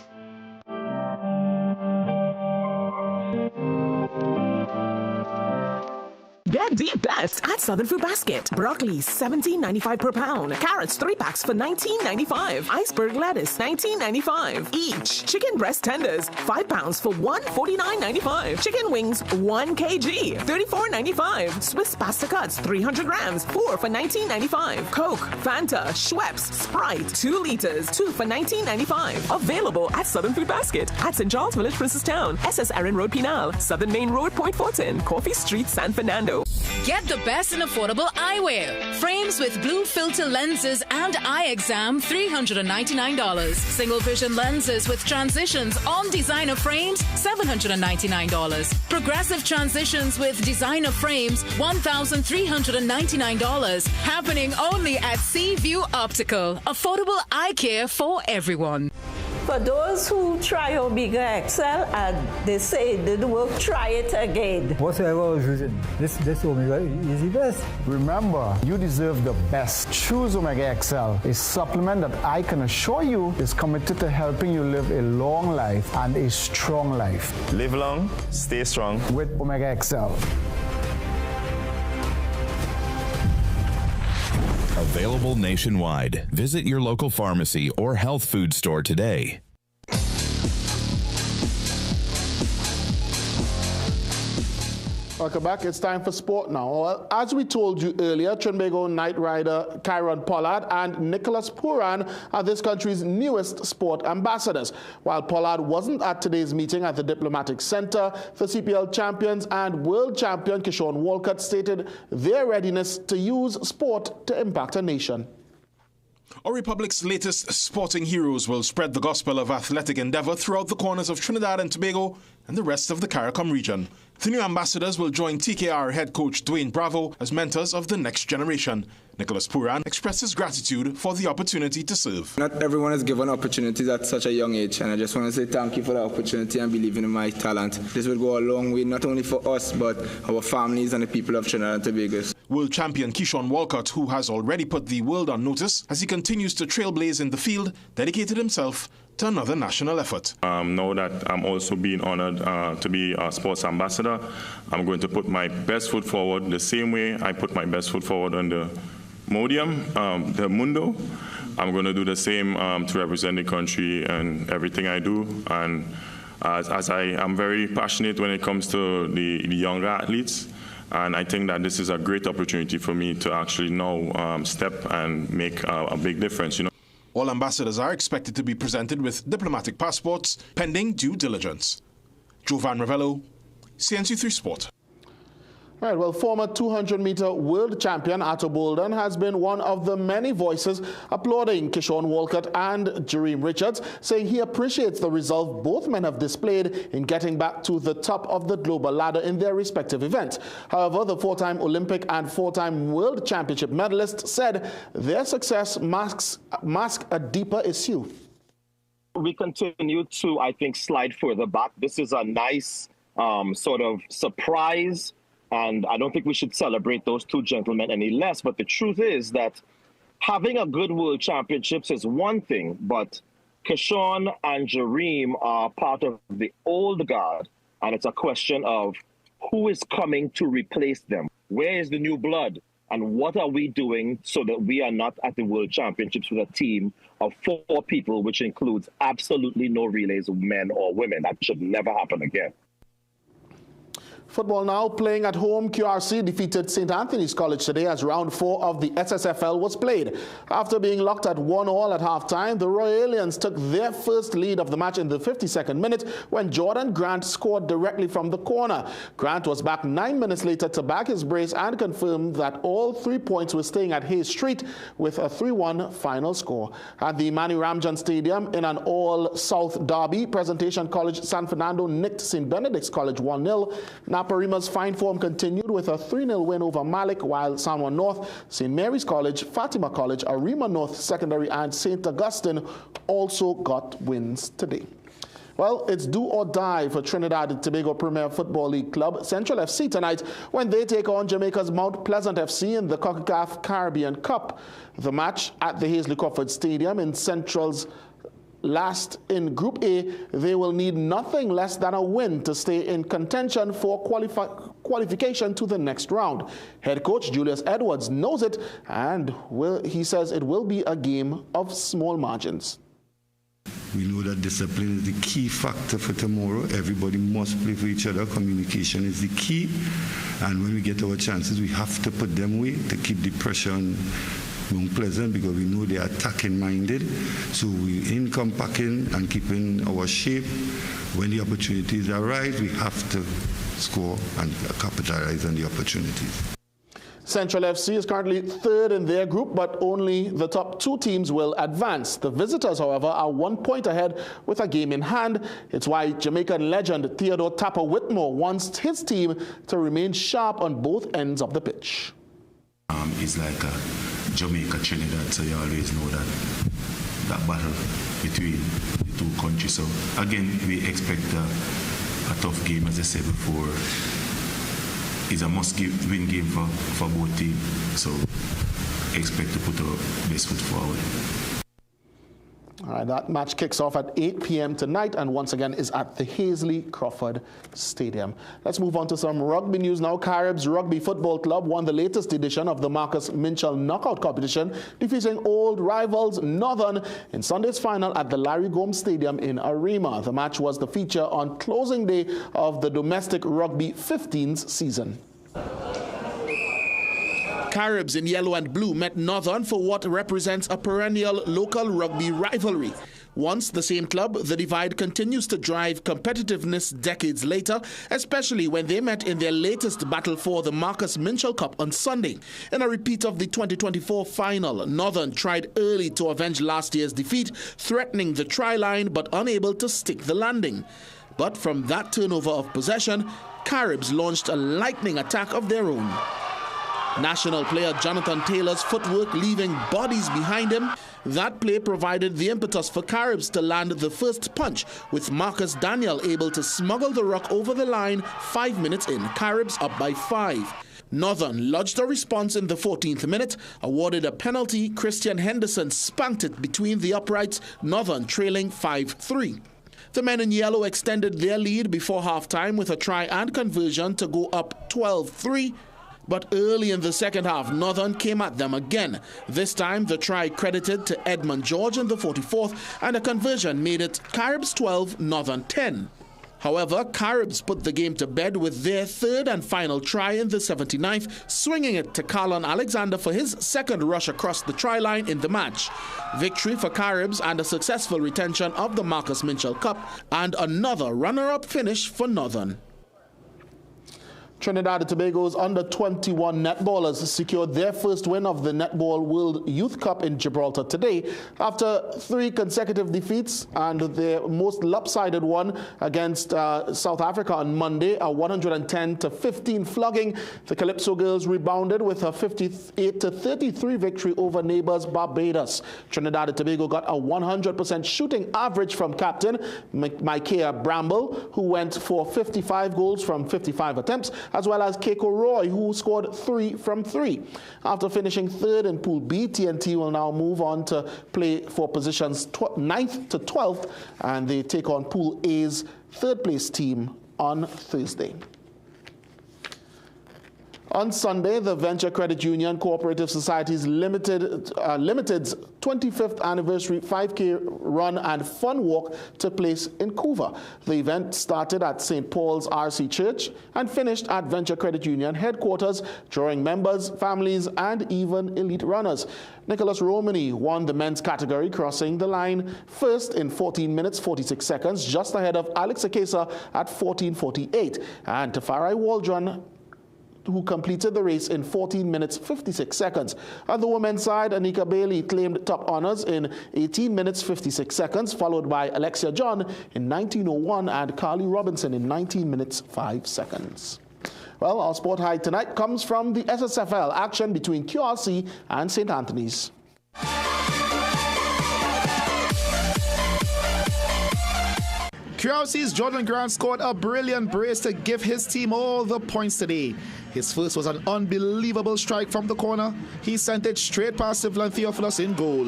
Get the best at Southern Food Basket. Broccoli, $17.95 per pound. Carrots, 3 packs for $19.95. Iceberg lettuce, $19.95 each. Chicken breast tenders, 5 pounds for $149.95. Chicken wings, 1 kg, $34.95. Swiss pasta cuts, 300 grams, 4 for $19.95. Coke, Fanta, Schweppes, Sprite, 2 liters, 2 for $19.95. Available at Southern Food Basket at St. Charles Village, Princestown, SS Erin Road, Pinal, Southern Main Road, Point Fortin, Coffee Street, San Fernando. Get the best in affordable eyewear. Frames with blue filter lenses and eye exam, $399. Single vision lenses with transitions on designer frames, $799. Progressive transitions with designer frames, $1,399. Happening only at Seaview Optical. Affordable eye care for everyone. For those who try Omega XL and they say it didn't work, try it again. Whatever I was using, this Omega is the best. Remember, you deserve the best. Choose Omega XL, a supplement that I can assure you is committed to helping you live a long life and a strong life. Live long, stay strong with Omega XL. Available nationwide. Visit your local pharmacy or health food store today. Welcome back. It's time for sport now. Well, as we told you earlier, Trinbago Knight rider Kyron Pollard and Nicholas Puran are this country's newest sport ambassadors. While Pollard wasn't at today's meeting at the Diplomatic Center, the CPL champions and world champion Kishon Walcott stated their readiness to use sport to impact a nation. Our Republic's latest sporting heroes will spread the gospel of athletic endeavor throughout the corners of Trinidad and Tobago and the rest of the CARICOM region. The new ambassadors will join TKR head coach Dwayne Bravo as mentors of the next generation. Nicholas Puran expresses gratitude for the opportunity to serve. Not everyone is given opportunities at such a young age, and I just want to say thank you for the opportunity and believing in my talent. This will go a long way, not only for us, but our families and the people of Trinidad and Tobago. World champion Kishon Walcott, who has already put the world on notice as he continues to trailblaze in the field, dedicated himself to another national effort. Now that I'm also being honored to be a sports ambassador, I'm going to put my best foot forward the same way I put my best foot forward on the Modium, the Mundo. I'm going to do the same to represent the country and everything I do. And as I am very passionate when it comes to the younger athletes, and I think that this is a great opportunity for me to actually now step and make a big difference. You know. All ambassadors are expected to be presented with diplomatic passports pending due diligence. Jovan Ravello, CNC3 Sport. All right, well, former 200-meter world champion Atto Bolden has been one of the many voices applauding Kishon Walcott and Jareem Richards, saying he appreciates the resolve both men have displayed in getting back to the top of the global ladder in their respective events. However, the 4-time Olympic and 4-time world championship medalists said their success masks a deeper issue. We continue to, I think, slide further back. This is a nice sort of surprise. And I don't think we should celebrate those two gentlemen any less. But the truth is that having a good world championships is one thing, but Kishon and Jareem are part of the old guard. And it's a question of who is coming to replace them? Where is the new blood? And what are we doing so that we are not at the world championships with a team of 4 people, which includes absolutely no relays of men or women? That should never happen again. Football now, playing at home, QRC defeated St. Anthony's College today as round 4 of the SSFL was played. After being locked at 1-1 at halftime, the Royalians took their first lead of the match in the 52nd minute when Jordan Grant scored directly from the corner. Grant was back 9 minutes later to back his brace and confirmed that all 3 points were staying at Hayes Street with a 3-1 final score. At the Mani Ramjan Stadium in an all-South derby, Presentation College San Fernando nicked St. Benedict's College 1-0. Naparima's fine form continued with a 3-0 win over Malik, while San Juan North, St. Mary's College, Fatima College, Arima North Secondary and St. Augustine also got wins today. Well, it's do or die for Trinidad and Tobago Premier Football League club Central FC tonight when they take on Jamaica's Mount Pleasant FC in the CONCACAF Caribbean Cup. The match at the Hazley Crawford Stadium in Central's last in Group A, they will need nothing less than a win to stay in contention for qualification to the next round. Head coach Julius Edwards knows it, and he says it will be a game of small margins. We know that discipline is the key factor for tomorrow. Everybody must play for each other. Communication is the key. And when we get our chances, we have to put them away to keep the pressure on Mount Pleasant, because we know they are attacking minded. So we in compacting and keeping our shape. When the opportunities arise, we have to score and capitalize on the opportunities. Central FC is currently third in their group, but only the top 2 teams will advance. The visitors, however, are 1 point ahead with a game in hand. It's why Jamaican legend Theodore Tapper Whitmore wants his team to remain sharp on both ends of the pitch. It's like Jamaica, Trinidad, so you always know that battle between the 2 countries. So again, we expect a tough game, as I said before. It's a must-win game for both teams. So expect to put our best foot forward. All right, that match kicks off at 8 p.m. tonight and once again is at the Hazley Crawford Stadium. Let's move on to some rugby news now. Caribs Rugby Football Club won the latest edition of the Marcus Minchell Knockout Competition, defeating old rivals Northern in Sunday's final at the Larry Gomes Stadium in Arima. The match was the feature on closing day of the domestic rugby 15s season. Caribs in yellow and blue met Northern for what represents a perennial local rugby rivalry. Once the same club, the divide continues to drive competitiveness decades later, especially when they met in their latest battle for the Marcus Minchell Cup on Sunday. In a repeat of the 2024 final, Northern tried early to avenge last year's defeat, threatening the try line but unable to stick the landing. But from that turnover of possession, Caribs launched a lightning attack of their own. National player Jonathan Taylor's footwork leaving bodies behind him. That play provided the impetus for Caribs to land the first punch, with Marcus Daniel able to smuggle the rock over the line 5 minutes in. Caribs up by 5. Northern lodged a response in the 14th minute, awarded a penalty. Christian Henderson spanked it between the uprights, Northern trailing 5-3. The men in yellow extended their lead before halftime with a try and conversion to go up 12-3. But early in the second half, Northern came at them again. This time, the try credited to Edmund George in the 44th, and a conversion made it Caribs 12, Northern 10. However, Caribs put the game to bed with their third and final try in the 79th, swinging it to Carlon Alexander for his second rush across the try line in the match. Victory for Caribs and a successful retention of the Marcus Minchell Cup, and another runner-up finish for Northern. Trinidad and Tobago's under-21 netballers secured their first win of the Netball World Youth Cup in Gibraltar today after 3 consecutive defeats and their most lopsided one against South Africa on Monday, a 110-15 flogging. The Calypso girls rebounded with a 58-33 victory over neighbors Barbados. Trinidad and Tobago got a 100% shooting average from captain Micaiah Bramble, who went for 55 goals from 55 attempts, as well as Keiko Roy, who scored 3 from 3. After finishing third in Pool B, TNT will now move on to play for positions 9th to 12th, and they take on Pool A's third-place team on Thursday. On Sunday, the Venture Credit Union Cooperative Society's Limited's 25th anniversary 5K run and fun walk took place in Couva. The event started at St. Paul's RC Church and finished at Venture Credit Union headquarters, drawing members, families, and even elite runners. Nicholas Romani won the men's category, crossing the line first in 14 minutes 46 seconds, just ahead of Alex Akesa at 14:48, and Tafari Waldron, who completed the race in 14 minutes 56 seconds. On the women's side, Anika Bailey claimed top honors in 18 minutes 56 seconds, followed by Alexia John in 19:01 and Carly Robinson in 19 minutes 5 seconds. Well, our sport high tonight comes from the SSFL action between QRC and St. Anthony's. QRC's Jordan Grant scored a brilliant brace to give his team all the points today. His first was an unbelievable strike from the corner. He sent it straight past Sivlan Theophilus in goal.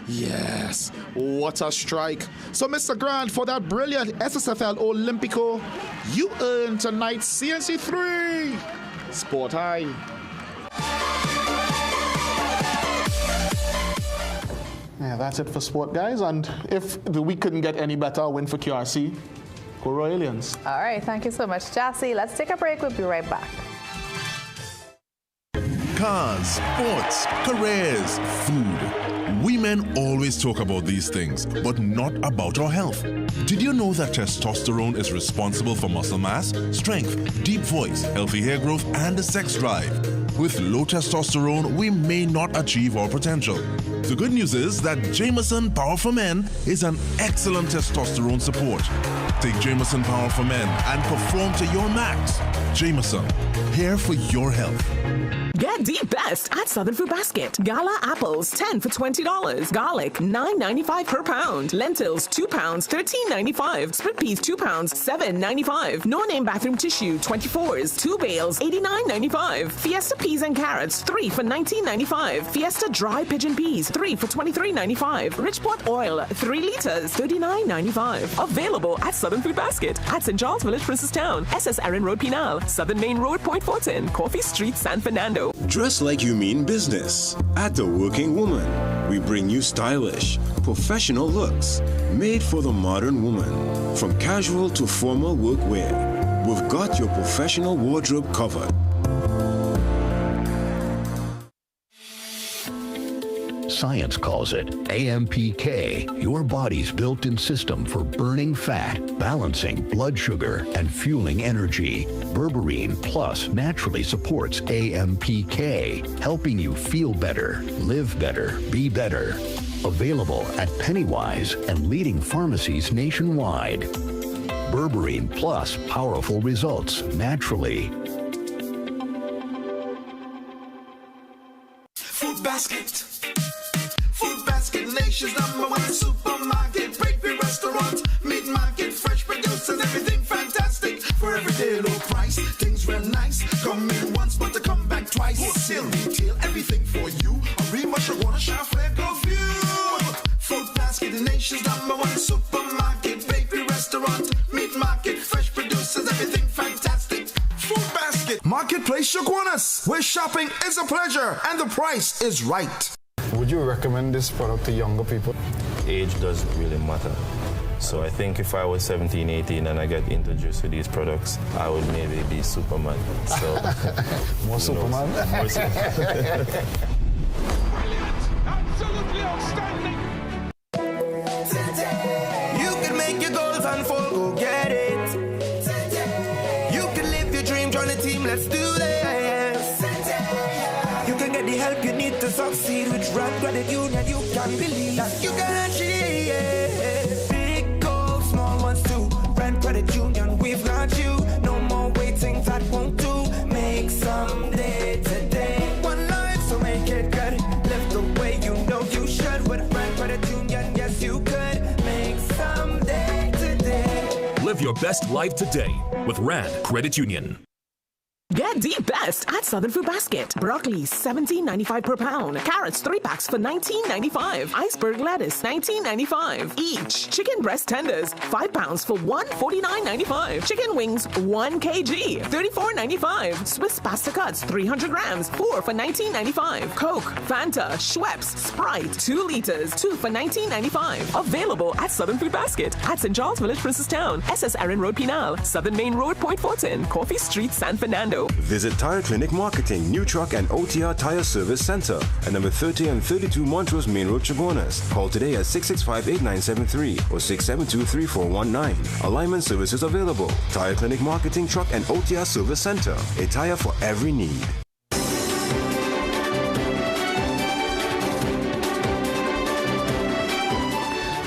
Yes, what a strike. So Mr. Grant, for that brilliant SSFL Olympico, you earn tonight's CNC3 Sport High. Yeah, that's it for sport, guys. And if the week couldn't get any better, a win for QRC. Go Royal Aliens. All right, thank you so much, Jassy. Let's take a break. We'll be right back. Cars, sports, careers, food. We men always talk about these things, but not about our health. Did you know that testosterone is responsible for muscle mass, strength, deep voice, healthy hair growth, and the sex drive? With low testosterone, we may not achieve our potential. The good news is that Jameson Power for Men is an excellent testosterone support. Take Jameson Power for Men and perform to your max. Jameson, here for your health. Get the best at Southern Food Basket. Gala apples, 10 for $20. Garlic, $9.95 per pound. Lentils, 2 pounds, $13.95. Split peas, 2 pounds, $7.95. No-name bathroom tissue, 24s, 2 bales, $89.95. Fiesta peas and carrots, 3 for $19.95. Fiesta dry pigeon peas, 3 for $23.95. Richport oil, 3 liters, $39.95. Available at Southern Food Basket at St. Charles Village, Princetown, SS Erin Road, Pinal, Southern Main Road, Point Fortin, Coffee Street, San Fernando. Dress like you mean business. At The Working Woman, we bring you stylish, professional looks made for the modern woman. From casual to formal workwear, we've got your professional wardrobe covered. Science calls it AMPK, your body's built-in system for burning fat, balancing blood sugar, and fueling energy. Berberine Plus naturally supports AMPK, helping you feel better, live better, be better. Available at Pennywise and leading pharmacies nationwide. Berberine Plus, powerful results naturally. Food Basket. Food Basket, nation's #1 supermarket. Bakery, restaurant, meat market, fresh produce and everything fantastic. For everyday low price, things real nice. Come in once, but to come back twice. Wholesale, retail, everything for you. A remush, I wanna shop, let go view. Food Basket, the nation's #1 supermarket. Bakery, restaurant, meat market, fresh produce and everything fantastic. Food Basket. Marketplace Shoguanas, where shopping is a pleasure and the price is right. Would you recommend this product to younger people? Age doesn't really matter. So I think if I was 17, 18 and I get introduced to these products, I would maybe be Superman. So More Superman? More Superman. Absolutely outstanding. You can make your goals unfold, go get it. You can live your dream, join the team, let's do this. You can get the help you need to succeed with Rugby Credit Union. You can believe that you can achieve. Big goals, small ones too. Rugby Credit Union, we've got you. No more waiting, that won't do. Make someday today. One life, so make it good. Live the way you know you should. With Rugby Credit Union, yes you could. Make someday today. Live your best life today with Rand Credit Union. Get the best at Southern Food Basket. Broccoli, $17.95 per pound. Carrots, 3 packs for $19.95. Iceberg lettuce, $19.95 each. Chicken breast tenders, 5 pounds for $149.95. Chicken wings, 1 kg, $34.95. Swiss pasta cuts, 300 grams, 4 for $19.95. Coke, Fanta, Schweppes, Sprite, 2 liters, 2 for $19.95. Available at Southern Food Basket at St. Charles Village, Princestown, SS Erin Road, Pinal, Southern Main Road, Point Fortin, Coffee Street, San Fernando. Visit Tire Clinic Marketing, New Truck and OTR Tire Service Center at number 30 and 32 Montrose Main Road, Chabonas. Call today at 665-8973 or 672-3419. Alignment services available. Tire Clinic Marketing, Truck and OTR Service Center. A tire for every need.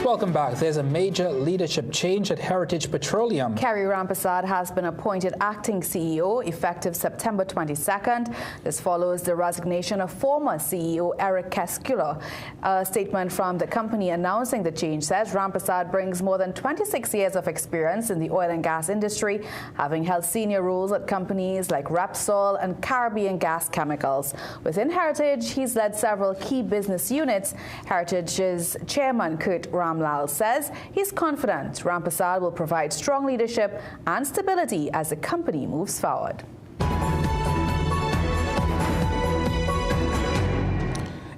Welcome back. There's a major leadership change at Heritage Petroleum. Kerry Rampersad has been appointed acting CEO effective September 22nd. This follows the resignation of former CEO Eric Keskula. A statement from the company announcing the change says Rampersad brings more than 26 years of experience in the oil and gas industry, having held senior roles at companies like Repsol and Caribbean Gas Chemicals. Within Heritage, he's led several key business units. Heritage's chairman, Kurt Ramlal, says he's confident Rampersad will provide strong leadership and stability as the company moves forward.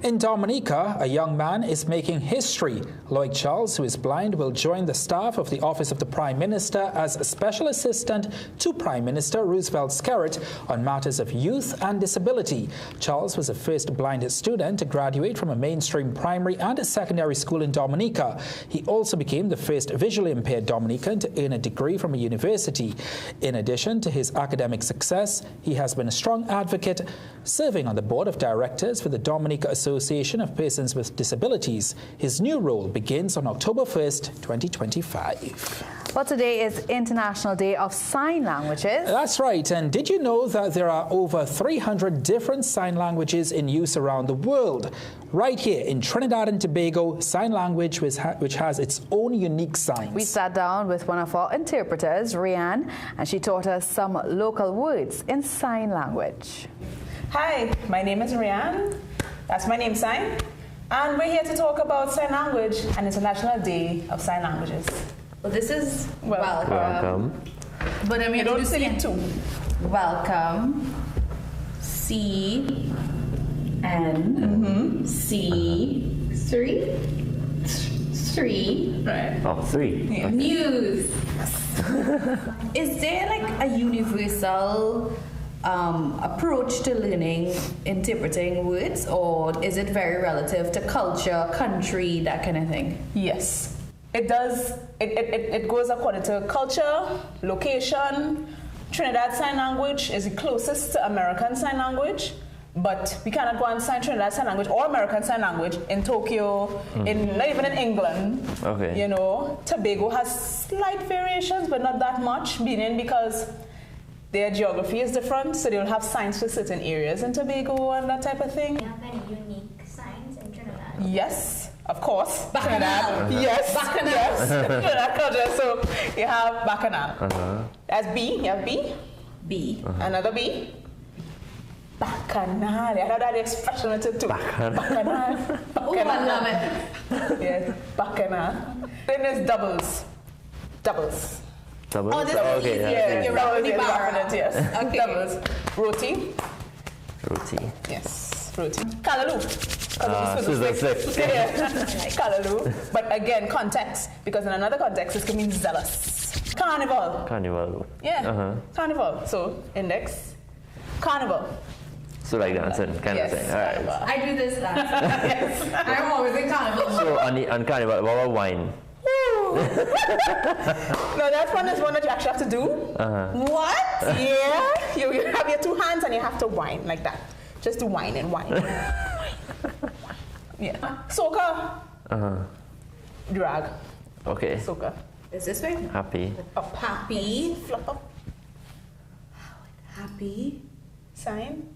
In Dominica, a young man is making history. Lloyd Charles, who is blind, will join the staff of the Office of the Prime Minister as a special assistant to Prime Minister Roosevelt Skerritt on matters of youth and disability. Charles was the first blind student to graduate from a mainstream primary and secondary school in Dominica. He also became the first visually impaired Dominican to earn a degree from a university. In addition to his academic success, he has been a strong advocate, serving on the board of directors for the Dominica Association of Persons with Disabilities. His new role begins on October 1st, 2025. Well, today is International Day of Sign Languages. That's right. And did you know that there are over 300 different sign languages in use around the world? Right here in Trinidad and Tobago, sign language which has its own unique signs. We sat down with one of our interpreters, Rianne, and she taught us some local words in sign language. Hi, my name is Rianne. That's my name sign. And we're here to talk about sign language and International Day of Sign Languages. Well, this is welcome. But I mean, you don't say it too. Welcome. C N C 3. Right. Oh, 3. Yeah. Okay. Muse. Is there like a universal approach to learning interpreting words, or is it very relative to culture, country, that kind of thing? Yes, it does. It goes according to culture, location. Trinidad Sign Language is the closest to American Sign Language, but we cannot go and sign Trinidad Sign Language or American Sign Language in Tokyo, not even in England. Okay. You know, Tobago has slight variations, but not that much, meaning because their geography is different, so they'll have signs for certain areas in Tobago and that type of thing. Do you have any unique signs in Trinidad? Yes, of course. Bacchanal. Yes. Bacchanal. Yes. Trinidad culture. So you have bacchanal. That's B. You have B. B. Another B. Bacchanal. I have that expression with it too. Bacchanal. Oh, I love it. Yes, bacchanal. Then there's doubles. Doubles. Doubles? Oh, this is easier. Yeah. You're definite, yes. Okay. Doubles. Roti. Roti. Yes, roti. Callaloo. Scissors, slip. Yeah. Callaloo. But again, context. Because in another context, this can mean zealous. Carnival. Carnival. Yeah. Carnival. So, index. Carnival. So like dancing, kind of thing. All right. I do this dance. Yes. I'm always in carnival. So on carnival, what about wine? No, that one is one that you actually have to do. What? Yeah. You have your 2 hands and you have to whine like that. Just to whine and whine. Yeah. Soca. Drag. Okay. Soca. Is this way? Happy. Up. Happy. Flop up. Happy. Sign.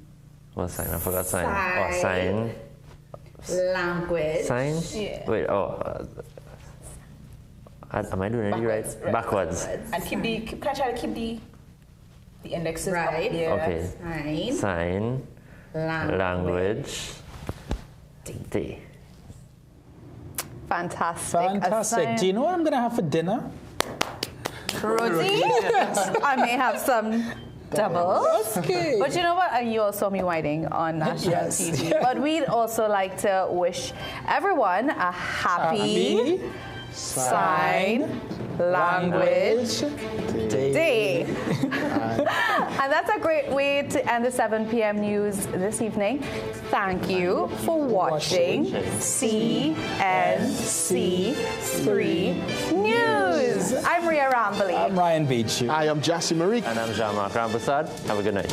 What sign? I forgot sign. Sign. Oh, sign. Language. Sign? Yeah. Wait, am I doing it right? Backwards. And try to keep the The index is Right. up. Yes. Okay. Sign. Language. D. Fantastic. Do you know what I'm going to have for dinner? Roti? I may have some doubles. Okay. But you know what? You all saw me whining on national TV. But we'd also like to wish everyone a happy sign language day. And that's a great way to end the 7 p.m. news this evening. Thank you for watching CNC3 News. I'm Ria Rambley. I'm Ryan Beach. I am Jassy Marie. And I'm Jean-Marc Rampersad. Have a good night.